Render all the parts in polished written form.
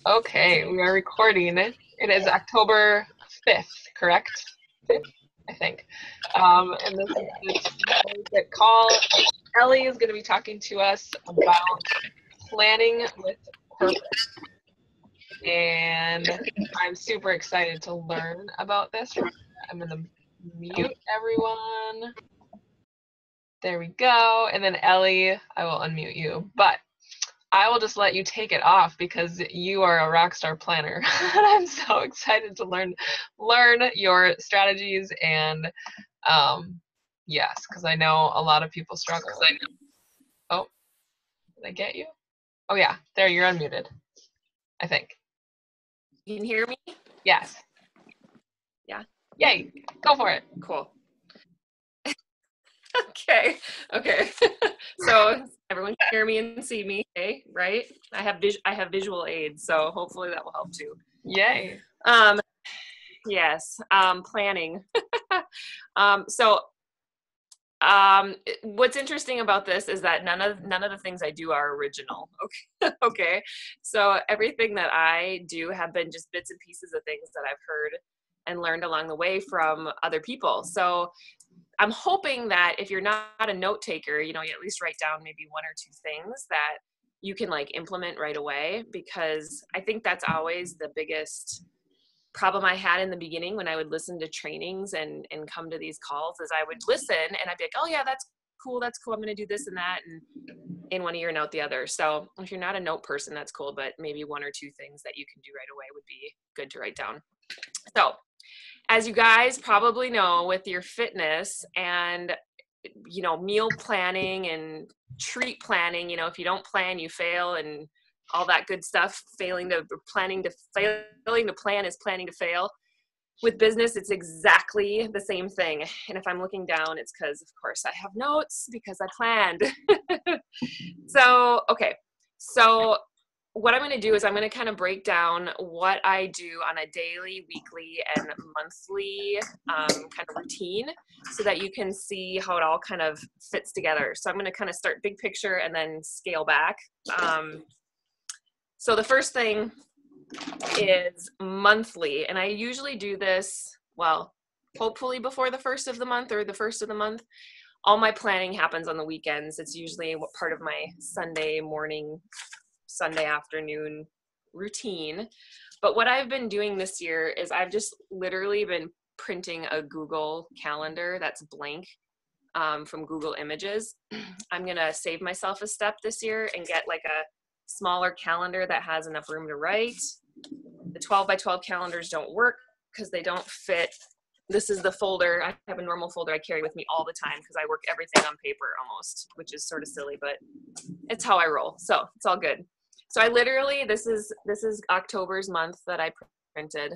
Okay, we are recording. It is October 5th, correct? 5th, I think. And this is the Get Call. Ellie is going to be talking to us about planning with purpose. And I'm super excited to learn about this. I'm going to mute everyone. There we go. And then Ellie, I will unmute you. But I will just let you take it off because you are a rock star planner. And I'm so excited to learn your strategies and yes, because I know a lot of people struggle. Oh, did I get you? Oh yeah, there, you're unmuted, I think. You can hear me? Yes. Yeah. Yay, go for it. Cool. Okay. So everyone can hear me and see me, okay, right? I have visual aids, so hopefully that will help too. Yay. Yes, planning. What's interesting about this is that none of the things I do are original. Okay. So everything that I do have been just bits and pieces of things that I've heard and learned along the way from other people. So I'm hoping that if you're not a note taker, you at least write down maybe one or two things that you can like implement right away, because I think that's always the biggest problem I had in the beginning when I would listen to trainings and come to these calls. Is I would listen and I'd be like, oh yeah, that's cool. I'm going to do this and that. And in one ear and out the other. So if you're not a note person, that's cool. But maybe one or two things that you can do right away would be good to write down. So as you guys probably know, with your fitness and, meal planning and treat planning, if you don't plan, you fail, and all that good stuff. Failing to plan is planning to fail. With business, it's exactly the same thing. And if I'm looking down, it's because, of course, I have notes because I planned. So what I'm going to do is I'm going to kind of break down what I do on a daily, weekly, and monthly kind of routine so that you can see how it all kind of fits together. So I'm going to kind of start big picture and then scale back. So the first thing is monthly, and I usually do this, hopefully before the first of the month or the first of the month. All my planning happens on the weekends. It's usually part of my Sunday morning, Sunday afternoon routine. But what I've been doing this year is I've just literally been printing a Google calendar that's blank from Google Images. I'm going to save myself a step this year and get like a smaller calendar that has enough room to write. The 12 by 12 calendars don't work because they don't fit. This is the folder. I have a normal folder I carry with me all the time because I work everything on paper almost, which is sort of silly, but it's how I roll. So it's all good. So I literally, this is October's month that I printed.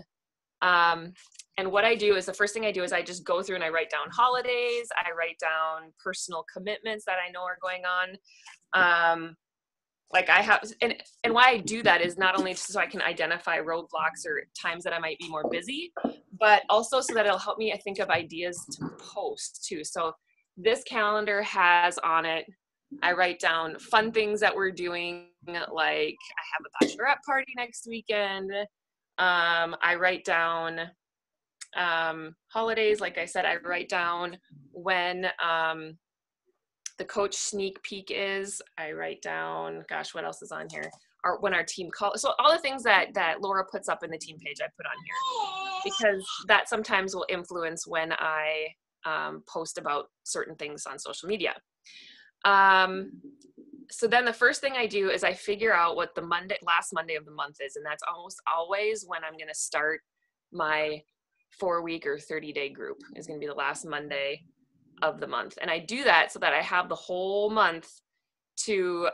And what I do is, the first thing I do is I just go through and I write down holidays. I write down personal commitments that I know are going on. Like I have, and why I do that is not only so I can identify roadblocks or times that I might be more busy, but also so that it'll help me, I think, of ideas to post too. So this calendar has on it, I write down fun things that we're doing, like I have a bachelorette party next weekend. I write down holidays. Like I said, I write down when the coach sneak peek is. I write down, gosh, what else is on here? When our team calls. So all the things that Laura puts up in the team page, I put on here, because that sometimes will influence when I post about certain things on social media. So then the first thing I do is I figure out what the last Monday of the month is. And that's almost always when I'm going to start my 4-week or 30-day group, is going to be the last Monday of the month. And I do that so that I have the whole month to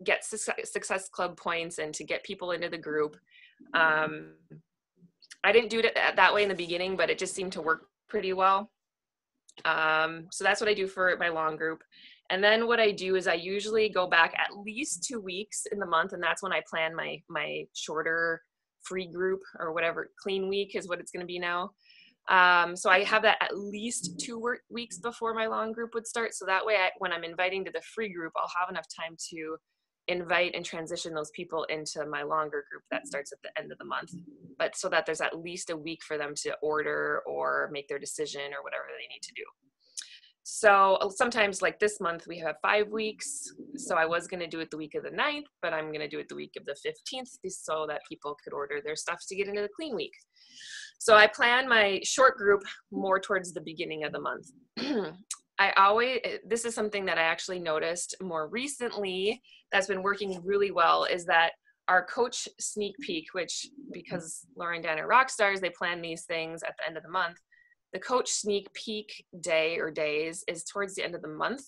get Success Club points and to get people into the group. I didn't do it that way in the beginning, but it just seemed to work pretty well. So that's what I do for my long group. And then what I do is I usually go back at least 2 weeks in the month, and that's when I plan my shorter free group, or whatever, clean week is what it's going to be now. So I have that at least 2 weeks before my long group would start. So that way, when I'm inviting to the free group, I'll have enough time to invite and transition those people into my longer group that starts at the end of the month, but so that there's at least a week for them to order or make their decision or whatever they need to do. So sometimes, like this month, we have 5 weeks. So I was going to do it the week of the 9th, but I'm going to do it the week of the 15th so that people could order their stuff to get into the clean week. So I plan my short group more towards the beginning of the month. This is something that I actually noticed more recently that's been working really well, is that our coach sneak peek, which because Laura and Dan are rock stars, they plan these things at the end of the month. The coach sneak peek day or days is towards the end of the month,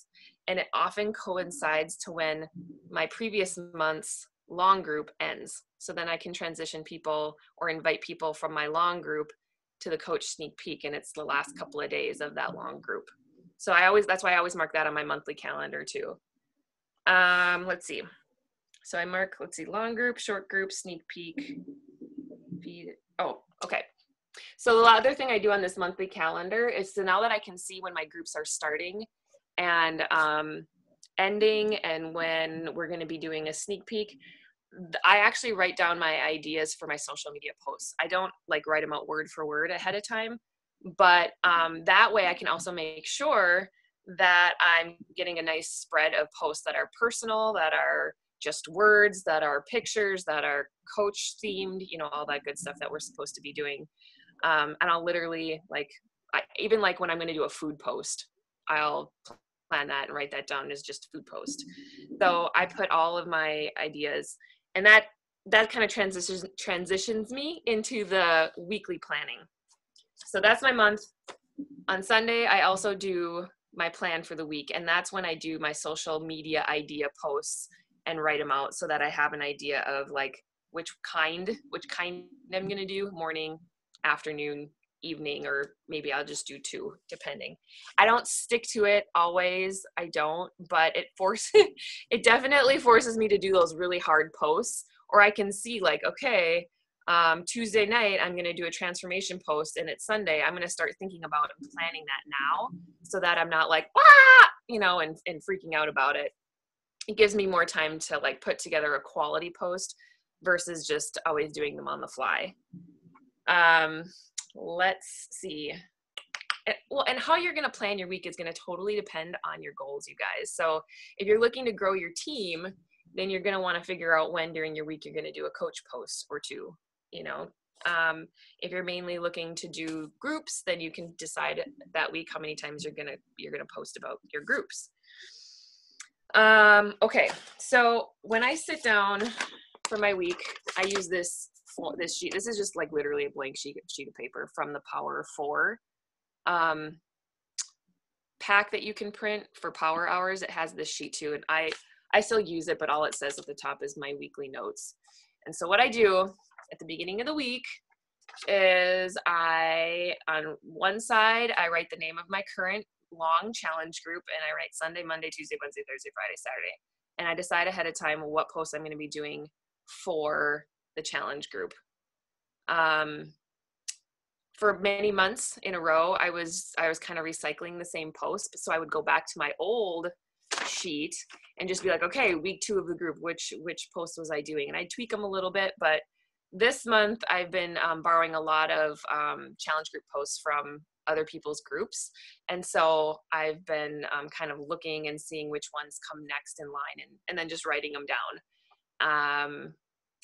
and it often coincides to when my previous month's long group ends. So then I can transition people or invite people from my long group to the coach sneak peek, and it's the last couple of days of that long group. So that's why I always mark that on my monthly calendar too. Let's see. So I mark, long group, short group, sneak peek, feed. Oh, okay. So the other thing I do on this monthly calendar is, so now that I can see when my groups are starting and ending and when we're going to be doing a sneak peek, I actually write down my ideas for my social media posts. I don't like write them out word for word ahead of time, but that way I can also make sure that I'm getting a nice spread of posts that are personal, that are just words, that are pictures, that are coach themed, all that good stuff that we're supposed to be doing. And I'll literally even when I'm going to do a food post, I'll plan that and write that down as just food post. So I put all of my ideas, and that kind of transitions me into the weekly planning. So that's my month. On Sunday, I also do my plan for the week, and that's when I do my social media idea posts and write them out so that I have an idea of which kind I'm going to do, morning, afternoon, evening, or maybe I'll just do 2, depending. I don't stick to it always. I don't, but it definitely forces me to do those really hard posts, or I can see okay, Tuesday night, I'm going to do a transformation post, and it's Sunday. I'm going to start thinking about and planning that now so that I'm not and freaking out about it. It gives me more time to put together a quality post versus just always doing them on the fly. Let's see. And how you're going to plan your week is going to totally depend on your goals, you guys. So if you're looking to grow your team, then you're going to want to figure out when during your week you're going to do a coach post or 2, if you're mainly looking to do groups, then you can decide that week how many times you're going to post about your groups. Okay. So when I sit down for my week, I use this sheet. This is just literally a blank sheet of paper from the Power 4 pack that you can print for Power Hours. It has this sheet too, and I still use it, but all it says at the top is my weekly notes. And so what I do at the beginning of the week is on one side, I write the name of my current long challenge group, and I write Sunday, Monday, Tuesday, Wednesday, Thursday, Friday, Saturday. And I decide ahead of time what posts I'm going to be doing for the challenge group. For many months in a row, I was kind of recycling the same post. So I would go back to my old sheet and just be okay, week 2 of the group, which post was I doing? And I'd tweak them a little bit, but this month I've been borrowing a lot of challenge group posts from other people's groups. And so I've been kind of looking and seeing which ones come next in line and then just writing them down.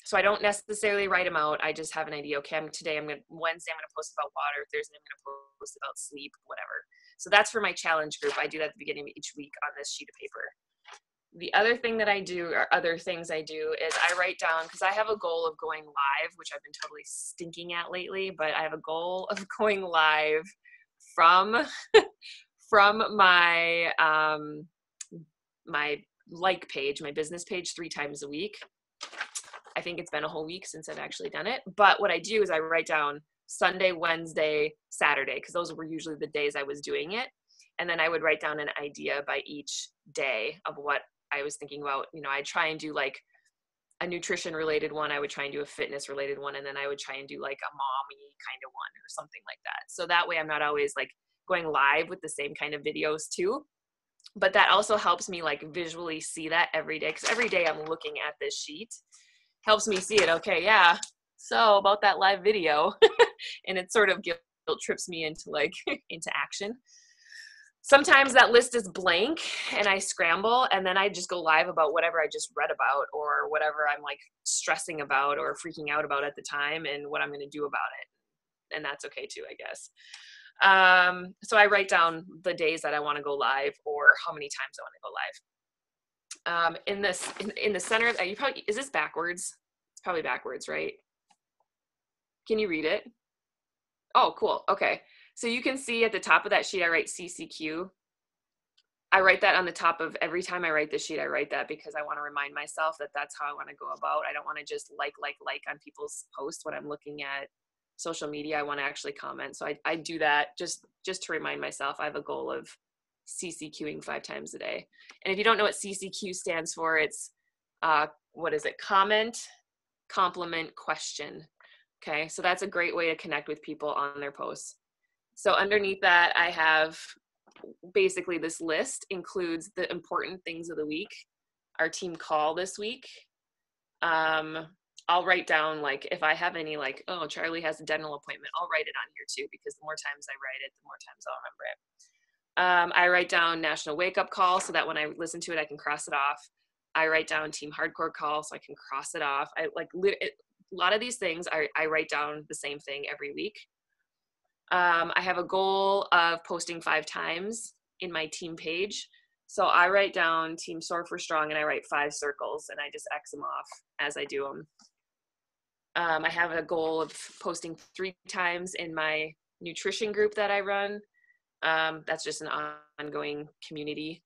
So I don't necessarily write them out. I just have an idea. Okay, Wednesday I'm going to post about water. Thursday I'm going to post about sleep, whatever. So that's for my challenge group. I do that at the beginning of each week on this sheet of paper. The other thing that I do, or other things I do, is I write down, because I have a goal of going live, which I've been totally stinking at lately, but I have a goal of going live from my my page, my business page, 3 times a week. I think it's been a whole week since I've actually done it. But what I do is I write down Sunday, Wednesday, Saturday, because those were usually the days I was doing it. And then I would write down an idea by each day of what I was thinking about. I try and do a nutrition related one. I would try and do a fitness related one. And then I would try and do a mommy kind of one or something like that. So that way I'm not always going live with the same kind of videos too. but that also helps me like visually see that every day, because every day I'm looking at this sheet, helps me see it. Okay, yeah, so about that live video. And it sort of guilt trips me into like into action. Sometimes that list is blank and I scramble, and then I just go live about whatever I just read about or whatever I'm like stressing about or freaking out about at the time and what I'm going to do about it. And that's okay too, I guess. So I write down the days that I want to go live or how many times I want to go live. In the center, you probably, is this backwards? It's probably backwards, right? Can you read it? Oh, cool. Okay. So you can see at the top of that sheet, I write CCQ. I write that on the top of every time I write the sheet. I write that because I want to remind myself that that's how I want to go about. I don't want to just like on people's posts when I'm looking at social media. I want to actually comment. So I do that just to remind myself I have a goal of CCQing 5 times a day. And if you don't know what CCQ stands for, it's what is it? Comment, compliment, question. Okay, so that's a great way to connect with people on their posts. So underneath that, I have basically this list includes the important things of the week, our team call this week. I'll write down like if I have any like, oh, Charlie has a dental appointment, I'll write it on here too, because the more times I write it, the more times I'll remember it. I write down National Wake Up Call so that when I listen to it, I can cross it off. I write down Team Hardcore Call so I can cross it off. I like a lot of these things, I write down the same thing every week. I have a goal of posting 5 times in my team page. So I write down Team Soar for Strong and I write 5 circles and I just X them off as I do them. I have a goal of posting 3 times in my nutrition group that I run. That's just an ongoing community.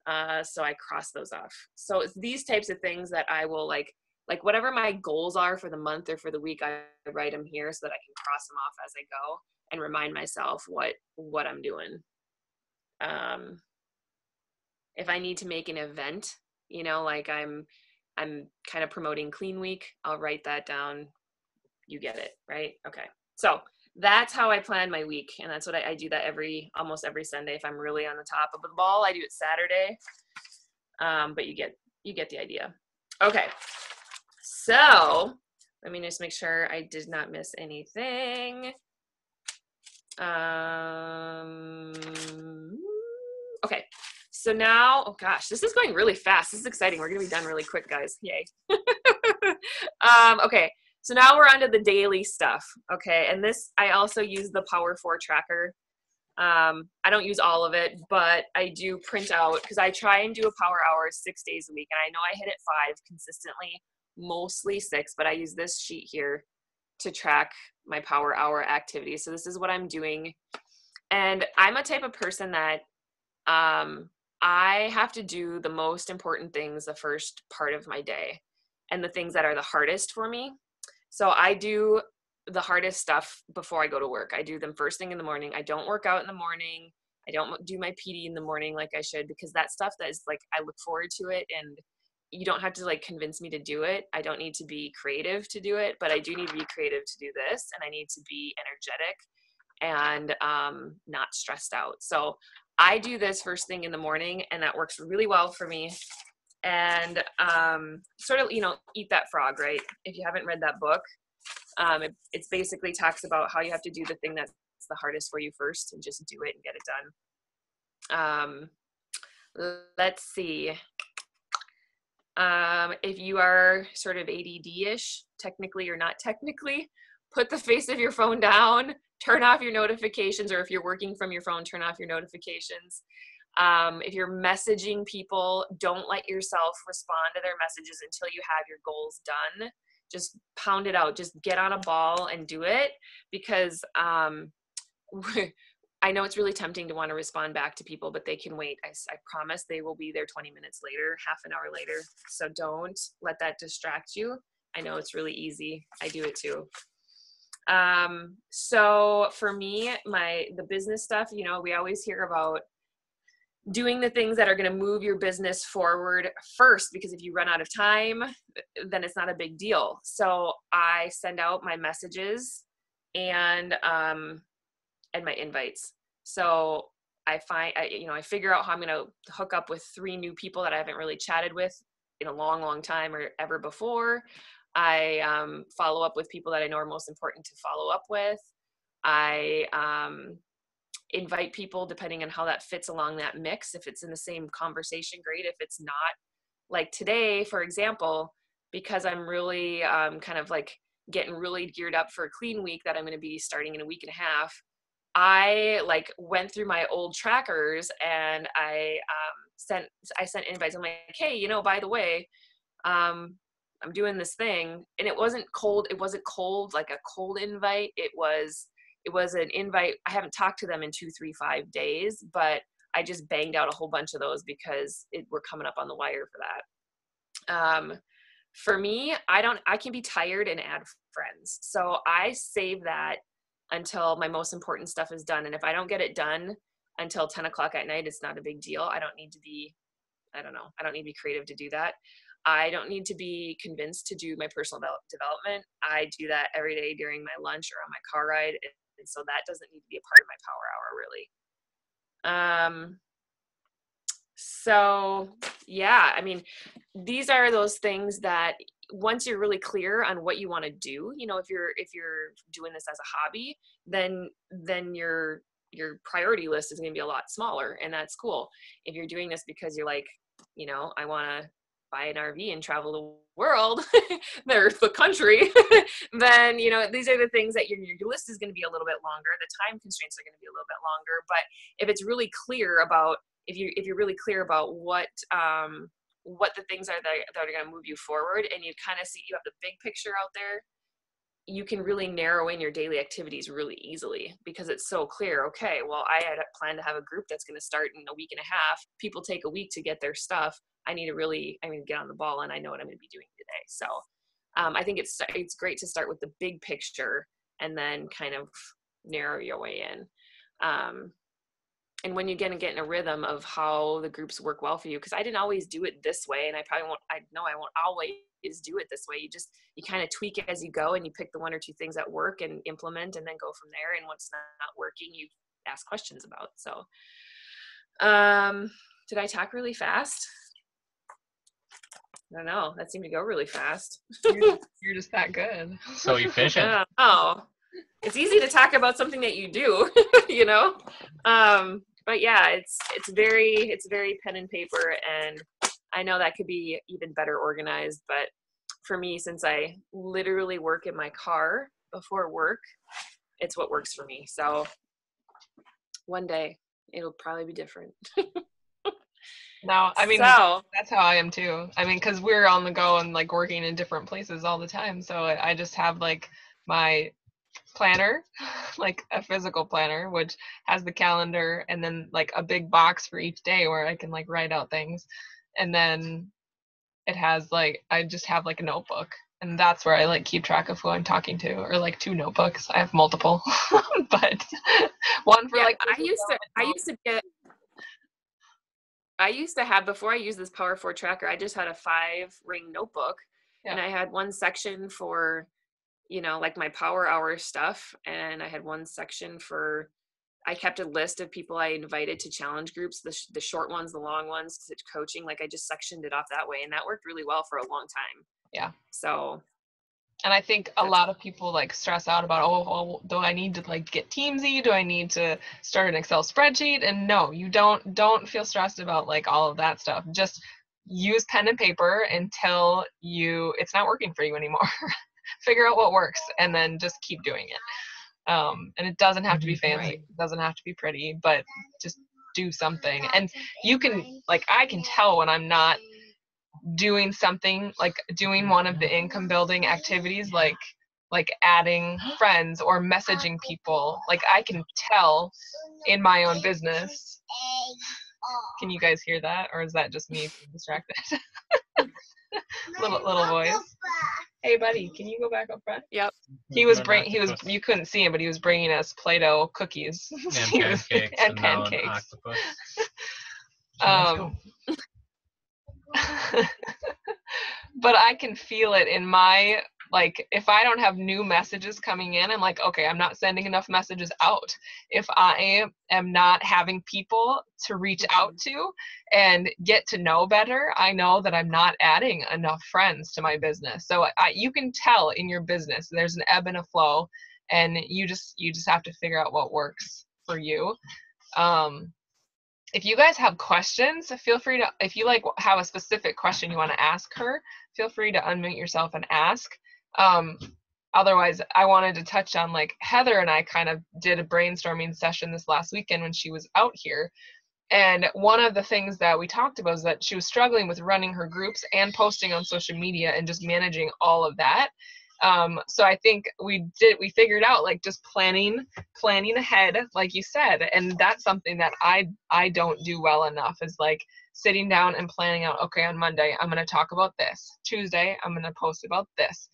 So I cross those off. So it's these types of things that I will like whatever my goals are for the month or for the week, I write them here so that I can cross them off as I go and remind myself what I'm doing. If I need to make an event, you know, like I'm kind of promoting Clean Week, I'll write that down. You get it, right? Okay. So that's how I plan my week. And that's what I do that almost every Sunday. If I'm really on the top of the ball, I do it Saturday. But you get the idea. Okay. So let me just make sure I did not miss anything. Okay. So now, oh gosh, this is going really fast. This is exciting. We're going to be done really quick, guys. Yay. Okay. So now we're on to the daily stuff. Okay. And this, I also use the Power 4 tracker. I don't use all of it, but I do print out because I try and do a power hour 6 days a week. And I know I hit it 5 consistently, mostly 6, but I use this sheet here to track my power hour activities. So this is what I'm doing. And I'm a type of person that I have to do the most important things the first part of my day and the things that are the hardest for me. So I do the hardest stuff before I go to work. I do them first thing in the morning. I don't work out in the morning. I don't do my PD in the morning like I should, because that stuff that is like, I look forward to it, and you don't have to like convince me to do it. I don't need to be creative to do it, but I do need to be creative to do this. And I need to be energetic and not stressed out. So I do this first thing in the morning, and that works really well for me. And sort of, Eat That Frog, right? If you haven't read that book, it's basically talks about how you have to do the thing that's the hardest for you first and just do it and get it done. Let's see. If you are sort of ADD-ish, technically or not technically, put the face of your phone down, turn off your notifications, or if you're working from your phone, turn off your notifications. If you're messaging people, don't let yourself respond to their messages until you have your goals done. Just pound it out. Just get on a ball and do it, because I know it's really tempting to want to respond back to people, but they can wait. I promise they will be there 20 minutes later, half an hour later. So don't let that distract you. I know it's really easy. I do it too. So for me, the business stuff, we always hear about doing the things that are going to move your business forward first, because if you run out of time, then it's not a big deal. So I send out my messages and my invites. So I figure out how I'm going to hook up with 3 new people that I haven't really chatted with in a long, long time or ever before. I follow up with people that I know are most important to follow up with. I invite people depending on how that fits along that mix. If it's in the same conversation, great. If it's not, like today, for example, because I'm really kind of like getting really geared up for a clean week that I'm going to be starting in a week and a half, I like went through my old trackers and I sent invites. I'm like, hey, by the way, I'm doing this thing, and it wasn't cold. It wasn't cold, like a cold invite. It was an invite. I haven't talked to them in 2, 3, 5 days, but I just banged out a whole bunch of those because we're coming up on the wire for that. For me, I can be tired and add friends. So I save that until my most important stuff is done. And if I don't get it done until 10 o'clock at night, it's not a big deal. I don't need to be creative to do that. I don't need to be convinced to do my personal development. I do that every day during my lunch or on my car ride. And so that doesn't need to be a part of my power hour, really. So yeah, I mean, these are those things that once you're really clear on what you want to do, if you're doing this as a hobby, then your priority list is going to be a lot smaller, and that's cool. If you're doing this because you're like, I want to buy an RV and travel the world, there's the country, then, these are the things that your list is going to be a little bit longer. The time constraints are going to be a little bit longer. But if it's really clear about, if you're really clear about what the things are that are going to move you forward, and you kind of see, you have the big picture out there, you can really narrow in your daily activities really easily because it's so clear. Okay, well, I had planned to have a group that's going to start in a week and a half. People take a week to get their stuff. I'm going to get on the ball, and I know what I'm going to be doing today. So I think it's great to start with the big picture and then kind of narrow your way in. And when you're going to get in a rhythm of how the groups work well for you, because I didn't always do it this way, and I won't always do it this way. You kind of tweak it as you go, and you pick the 1 or 2 things that work and implement, and then go from there. And what's not working, you ask questions about. So did I talk really fast? I don't know. That seemed to go really fast. You're just that good. So efficient. Oh, it's easy to talk about something that you do, But yeah, it's very pen and paper, and I know that could be even better organized. But for me, since I literally work in my car before work, it's what works for me. So one day it'll probably be different. No, I mean, that's how I am too. I mean, because we're on the go and like working in different places all the time. So I just have like my planner, like a physical planner, which has the calendar and then like a big box for each day where I can like write out things. And then it has like, I just have like a notebook, and that's where I like keep track of who I'm talking to, or like 2 notebooks. I have multiple, but one for like, I used to have, before I used this Power 4 tracker, I just had a 5-ring notebook, and I had one section for, like my power hour stuff. And I had one section for, I kept a list of people I invited to challenge groups, the short ones, the long ones, to coaching. Like I just sectioned it off that way, and that worked really well for a long time. Yeah. So. And I think a lot of people like stress out about, do I need to like get Teamsy? Do I need to start an Excel spreadsheet? And no, you don't feel stressed about like all of that stuff. Just use pen and paper until it's not working for you anymore. Figure out what works, and then just keep doing it. And it doesn't have to be fancy. Right. It doesn't have to be pretty, but just do something. And you can, like, I can tell when I'm not doing something, like doing one of the income building activities, like adding friends or messaging people. Like I can tell in my own business. Can you guys hear that, or is that just me distracted? little voice. Hey buddy, can you go back up front? Yep. You couldn't see him, but he was bringing us Play-Doh cookies and pancakes. But I can feel it in my Like if I don't have new messages coming in, I'm like, okay, I'm not sending enough messages out. If I am not having people to reach out to and get to know better, I know that I'm not adding enough friends to my business. So you can tell in your business there's an ebb and a flow, and you just have to figure out what works for you. If you guys have questions, feel free to, if you like have a specific question you want to ask her, feel free to unmute yourself and ask. Otherwise, I wanted to touch on, like, Heather and I kind of did a brainstorming session this last weekend when she was out here. And one of the things that we talked about is that she was struggling with running her groups and posting on social media and just managing all of that. So I think we figured out, like, just planning ahead, like you said. And that's something that I don't do well enough, is like sitting down and planning out, okay, on Monday, I'm going to talk about this. Tuesday, I'm going to post about this.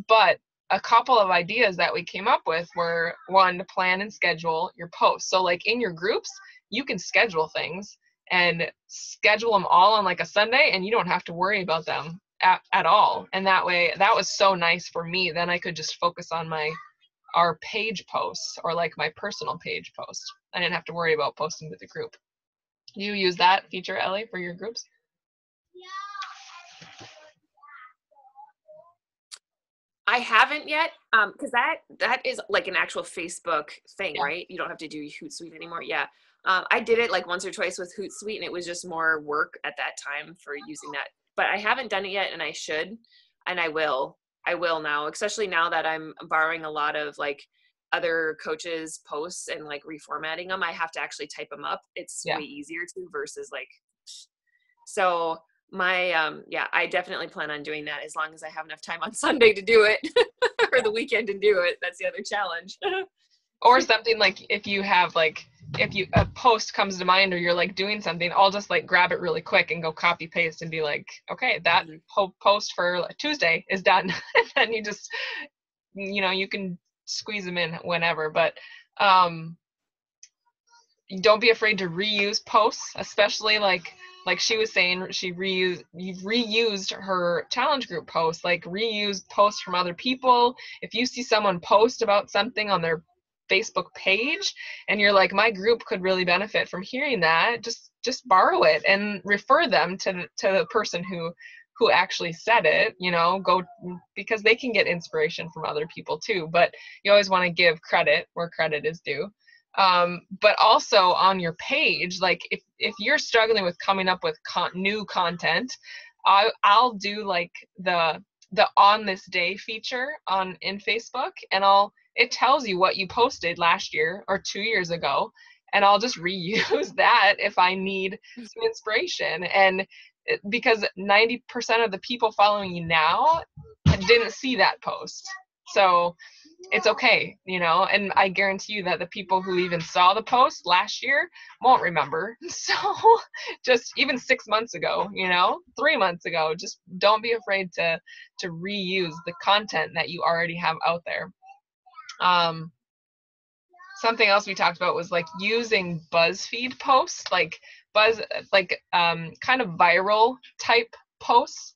But a couple of ideas that we came up with were, one, to plan and schedule your posts. So like in your groups, you can schedule things and schedule them all on like a Sunday, and you don't have to worry about them at all. And that way, that was so nice for me. Then I could just focus on our page posts, or like my personal page post. I didn't have to worry about posting to the group. Do you use that feature, Ellie, for your groups? I haven't yet, because that is like an actual Facebook thing, Yeah. right? You don't have to do Hootsuite anymore. Yeah. I did it like once or twice with Hootsuite, and it was just more work at that time for using that. But I haven't done it yet, and I should, and I will now, especially now that I'm borrowing a lot of like other coaches' posts and like reformatting them. I have to actually type them up. It's way easier to, versus like, so my, I definitely plan on doing that, as long as I have enough time on Sunday to do it or the weekend to do it. That's the other challenge. Or something like, if you have like, if a post comes to mind, or you're like doing something, I'll just like grab it really quick and go copy paste and be like, okay, that post for Tuesday is done. And then you just, you can squeeze them in whenever. But don't be afraid to reuse posts, especially like she was saying, she reused her challenge group posts, like reuse posts from other people. If you see someone post about something on their Facebook page and you're like, my group could really benefit from hearing that, just borrow it and refer them to the person who actually said it, go, because they can get inspiration from other people too. But you always want to give credit where credit is due. But also on your page, like if you're struggling with coming up with new content, I'll do like the on this day feature in Facebook, and it tells you what you posted last year or 2 years ago, and I'll just reuse that if I need some inspiration. And because 90% of the people following you now didn't see that post, so it's okay, and I guarantee you that the people who even saw the post last year won't remember. So just even 6 months ago, 3 months ago, just don't be afraid to reuse the content that you already have out there. Something else we talked about was like using BuzzFeed posts, like kind of viral type posts.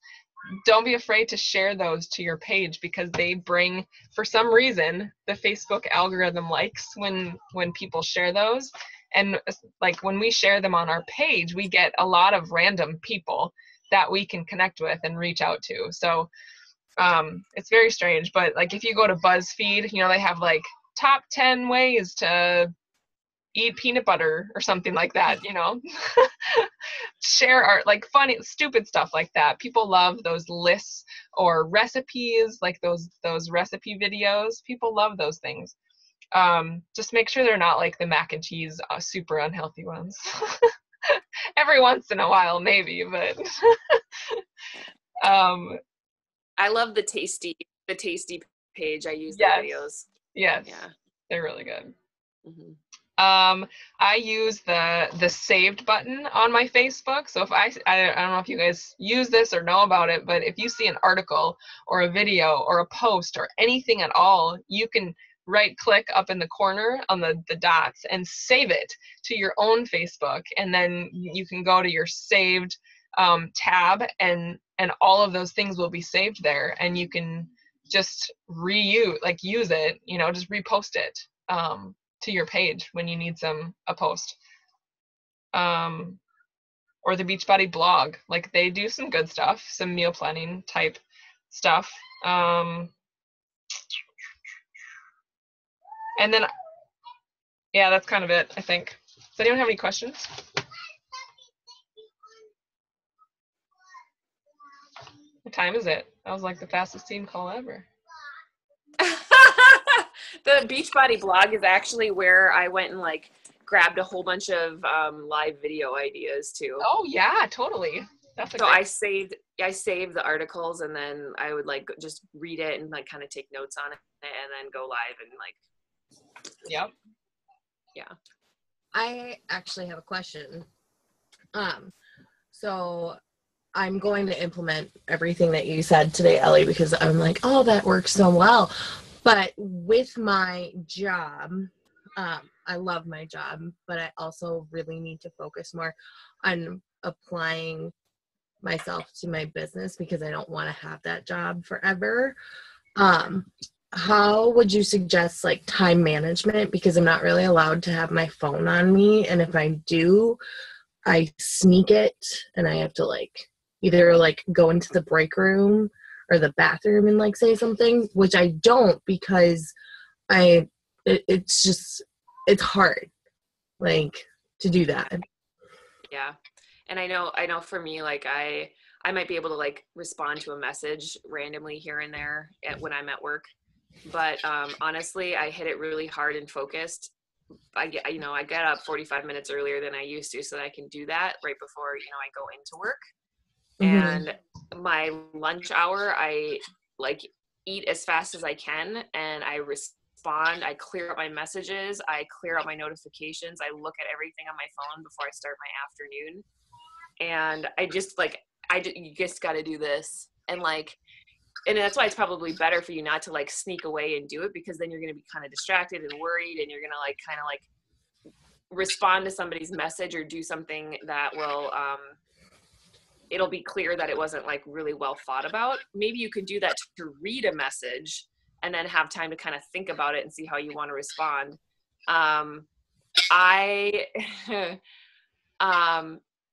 Don't be afraid to share those to your page, because they bring, for some reason, the Facebook algorithm likes when people share those. And like when we share them on our page, we get a lot of random people that we can connect with and reach out to. So it's very strange, but like if you go to BuzzFeed, they have like top 10 ways to eat peanut butter or something like that, share art, like funny, stupid stuff like that. People love those lists or recipes, like those recipe videos. People love those things. Just make sure they're not like the mac and cheese, super unhealthy ones. Every once in a while, maybe, but I love the tasty page. I use the videos. Yes. Yeah. They're really good. Mm-hmm. I use the saved button on my Facebook. So if I don't know if you guys use this or know about it, but if you see an article or a video or a post or anything at all, you can right click up in the corner on the dots and save it to your own Facebook. And then you can go to your saved tab, and all of those things will be saved there, and you can just use it, just repost it to your page when you need a post. Or the Beachbody blog, like they do some good stuff, some meal planning type stuff. And then, yeah, that's kind of it, I think. Does anyone have any questions? What time is it? That was like the fastest team call ever. The Beachbody blog is actually where I went and like grabbed a whole bunch of live video ideas too. Oh yeah, totally. So I saved the articles, and then I would like just read it and like kind of take notes on it, and then go live and like. Yep. Yeah. I actually have a question. So I'm going to implement everything that you said today, Ellie, because I'm like, oh, that works so well. But with my job, I love my job, but I also really need to focus more on applying myself to my business because I don't want to have that job forever. How would you suggest like time management? Because I'm not really allowed to have my phone on me. And if I do, I sneak it and I have to like either like go into the break room or the bathroom and like say something, which I don't because it's hard like to do that. Yeah. And I know for me, like I might be able to like respond to a message randomly here and there when I'm at work. But honestly, I hit it really hard and focused. I get up 45 minutes earlier than I used to so that I can do that right before, I go into work. Mm-hmm. And my lunch hour, I like eat as fast as I can and I respond. I clear up my messages. I clear up my notifications. I look at everything on my phone before I start my afternoon. And you just got to do this. And that's why it's probably better for you not to like sneak away and do it, because then you're going to be kind of distracted and worried, and you're going to like kind of like respond to somebody's message or do something that will, it'll be clear that it wasn't like really well thought about. Maybe you could do that to read a message and then have time to kind of think about it and see how you want to respond.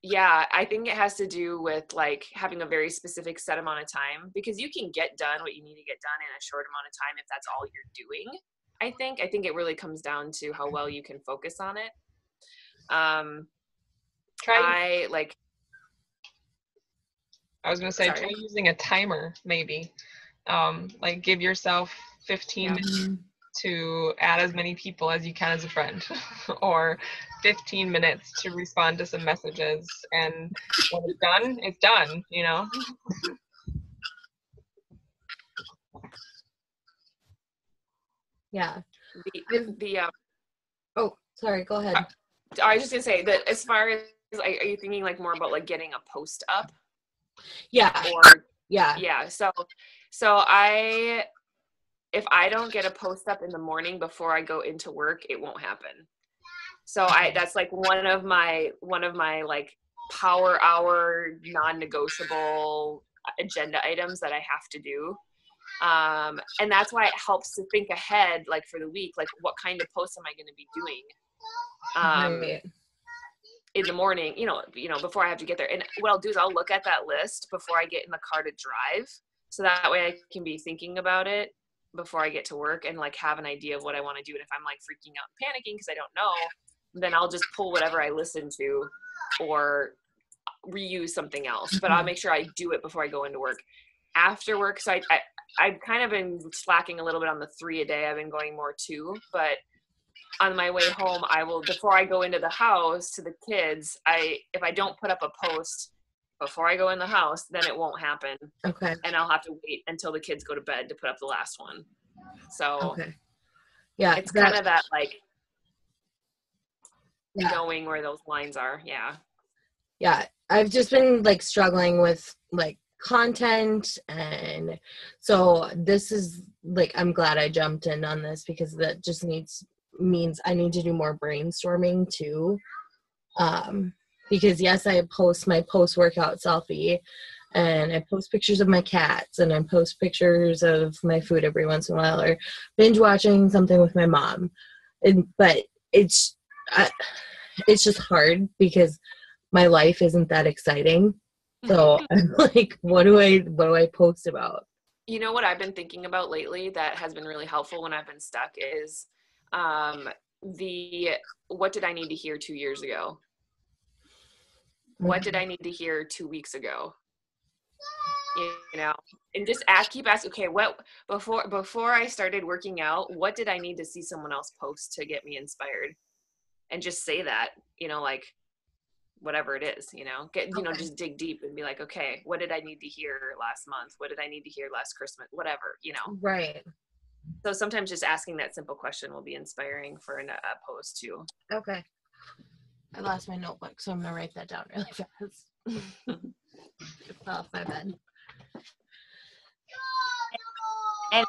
Yeah, I think it has to do with like having a very specific set amount of time, because you can get done what you need to get done in a short amount of time if that's all you're doing. I think it really comes down to how well you can focus on it. I was going to say, try using a timer, maybe. Like give yourself 15 minutes to add as many people as you can as a friend, or 15 minutes to respond to some messages. And when it's done, it's done, Yeah. Oh, sorry, go ahead. I was just going to say that as far as, are you thinking like more about like getting a post up? Yeah. Yeah. So if I don't get a post up in the morning before I go into work, it won't happen. So that's like one of my like power hour non-negotiable agenda items that I have to do. And that's why it helps to think ahead, like for the week, like what kind of posts am I going to be doing? In the morning, before I have to get there. And what I'll do is I'll look at that list before I get in the car to drive. So that way I can be thinking about it before I get to work and like have an idea of what I want to do. And if I'm like freaking out and panicking because I don't know, then I'll just pull whatever I listen to or reuse something else. But I'll make sure I do it before I go into work. After work, so I've kind of been slacking a little bit on the 3 a day. I've been going more 2, but on my way home, I will, before I go into the house to the kids, if I don't put up a post before I go in the house, then it won't happen. Okay. And I'll have to wait until the kids go to bed to put up the last one. So yeah, it's kind of that like knowing where those lines are. Yeah. I've just been like struggling with like content, and so this is like, I'm glad I jumped in on this because that just means I need to do more brainstorming too. because yes, I post my post-workout selfie, and I post pictures of my cats, and I post pictures of my food every once in a while, or binge watching something with my mom. But it's just hard because my life isn't that exciting. So I'm like, what do I post about? You know what I've been thinking about lately that has been really helpful when I've been stuck is what did I need to hear 2 years ago? What did I need to hear 2 weeks ago? You know, and just keep asking, okay, what before I started working out, what did I need to see someone else post to get me inspired? And just say that, you know, like whatever it is, you know, just dig deep and be like, okay, what did I need to hear last month? What did I need to hear last Christmas? Whatever, you know. Right. So sometimes just asking that simple question will be inspiring for a post too. Okay. I lost my notebook, so I'm going to write that down really fast. It fell off my bed. And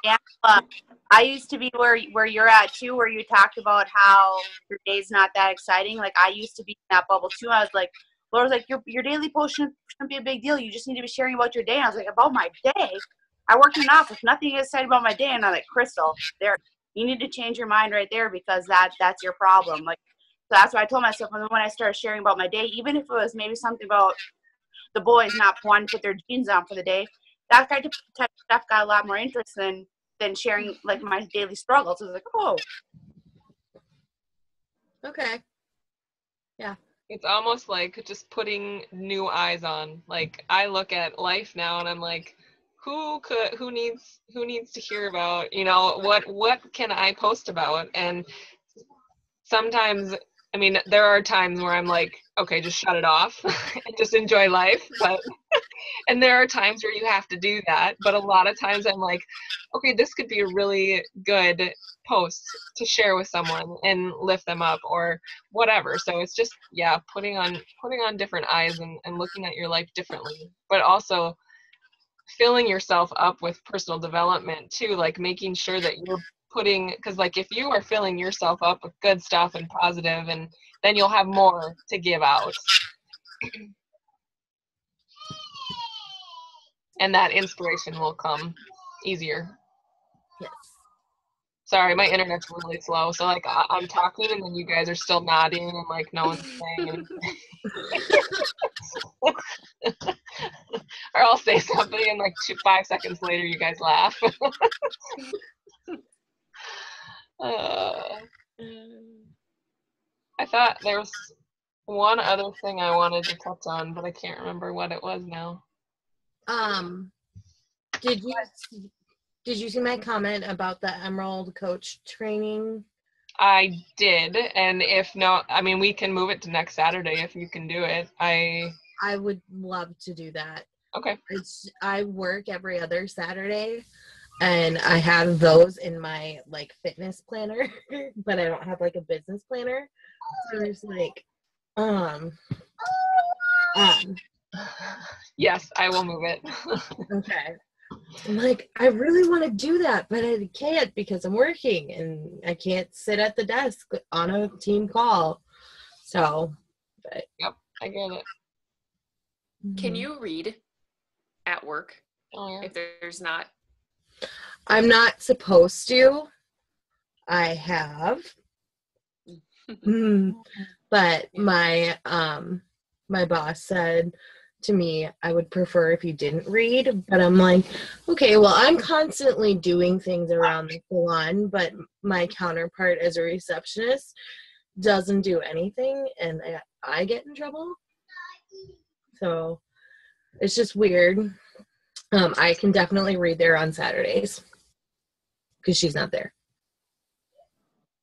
I used to be where you're at too, where you talked about how your day's not that exciting. Like I used to be in that bubble too. I was like, Laura's like, your daily post shouldn't be a big deal. You just need to be sharing about your day. And I was like, about my day? I work in an office. Nothing is said about my day. And I'm like, Crystal, you need to change your mind right there, because that's your problem. Like, so that's what I told myself. And then when I started sharing about my day, even if it was maybe something about the boys not wanting to put their jeans on for the day, that type of stuff got a lot more interest than sharing like my daily struggles. I was like, oh, okay, yeah. It's almost like just putting new eyes on. Like I look at life now and I'm like, who needs to hear about, you know, what can I post about? And sometimes, I mean, there are times where I'm like, okay, just shut it off and just enjoy life. But and there are times where you have to do that. But a lot of times I'm like, okay, this could be a really good post to share with someone and lift them up or whatever. So it's just, yeah, putting on different eyes and looking at your life differently, but also filling yourself up with personal development too, like making sure that you're putting, because like if you are filling yourself up with good stuff and positive, and then you'll have more to give out. And that inspiration will come easier. Yes. Sorry, my internet's really slow. So like I'm talking and then you guys are still nodding and like no one's saying anything. Or I'll say something and like 5 seconds later you guys laugh. I thought there was one other thing I wanted to touch on, but I can't remember what it was now. Did you see my comment about the Emerald coach training? I did, and if not, I mean, we can move it to next Saturday if you can do it. I would love to do that. Okay. I work every other Saturday, and I have those in my like fitness planner, but I don't have like a business planner. So there's like, yes, I will move it. Okay. I'm like, I really want to do that, but I can't because I'm working and I can't sit at the desk on a team call. So, but yep, I get it. Can you read at work? Oh, yeah. If there's not? I'm not supposed to. I have. But my boss said to me, I would prefer if you didn't read, but I'm like, okay, well, I'm constantly doing things around the salon, but my counterpart as a receptionist doesn't do anything, and I get in trouble. So it's just weird. I can definitely read there on Saturdays because she's not there.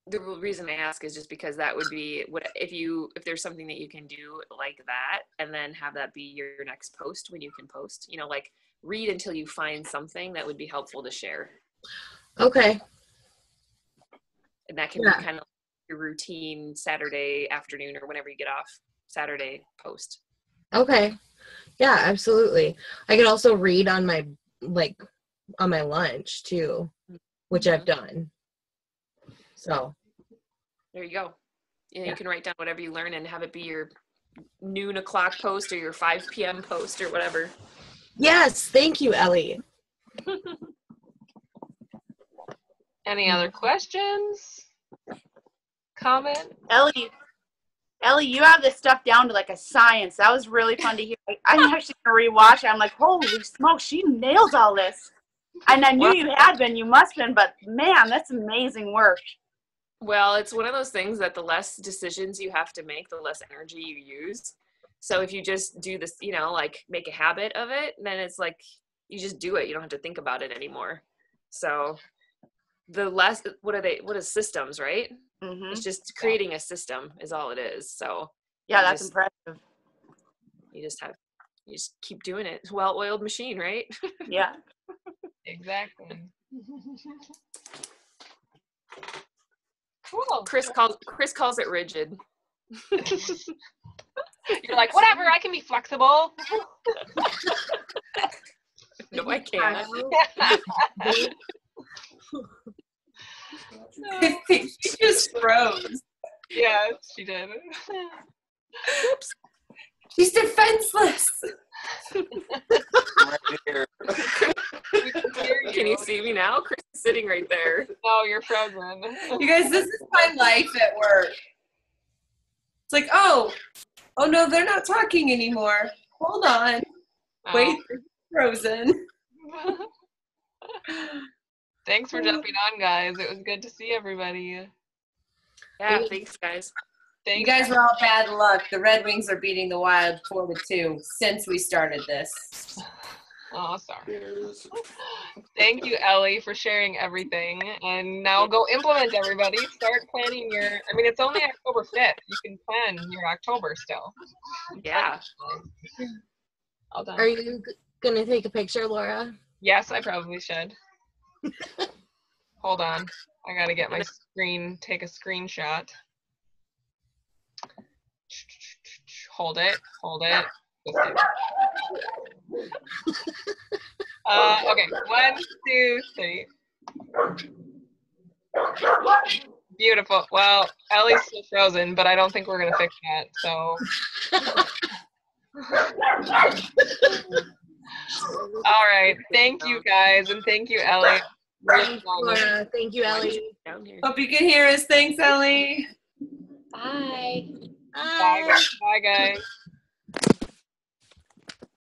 The reason I ask is just because that would be if there's something that you can do like that and then have that be your next post when you can post, you know, like read until you find something that would be helpful to share. Okay. And that can be kind of your routine Saturday afternoon or whenever you get off Saturday post. Okay. Yeah, absolutely. I could also read on my lunch too, which I've done. So there you go. You can write down whatever you learn and have it be your noon o'clock post or your 5 p.m. post or whatever. Yes, thank you, Ellie. Any other questions? Comment? Ellie, you have this stuff down to like a science. That was really fun to hear. I'm actually gonna rewatch it. I'm like, holy smoke, she nails all this. And I knew you had been, you must have been, but man, that's amazing work. Well, it's one of those things that the less decisions you have to make, the less energy you use. So if you just do this, you know, like make a habit of it, then it's like you just do it. You don't have to think about it anymore. So the less, what is systems, right? Mm-hmm. It's just creating a system is all it is. So yeah, that's impressive. You just keep doing it. It's a well-oiled machine, right? Yeah. Exactly. Cool. Chris calls it rigid. You're like, whatever, I can be flexible. No, I can't. She just froze. Yeah, she did. Oops. She's defenseless. Right here. We can hear you. Can you see me now? Chris is sitting right there. No, you're frozen. You guys, this is my life at work. It's like, oh no, they're not talking anymore. Hold on. Oh. Wait, they're frozen. Thanks for jumping on, guys. It was good to see everybody. Yeah, thanks, guys. You guys were all bad luck. The Red Wings are beating the Wild 4-2 since we started this. Oh, sorry. Thank you, Ellie, for sharing everything. And now go implement, everybody. Start planning it's only October 5th. You can plan your October still. Yeah. All done. Are you going to take a picture, Laura? Yes, I probably should. Hold on. I got to get my screen, take a screenshot. Hold it. Just kidding. Okay, 1, 2, 3. Beautiful. Well, Ellie's still frozen, but I don't think we're gonna fix that. So. All right. Thank you, guys, and thank you, Ellie. Thanks, Laura. Thank you, Ellie. Hope you can hear us. Thanks, Ellie. Bye. Bye, guys.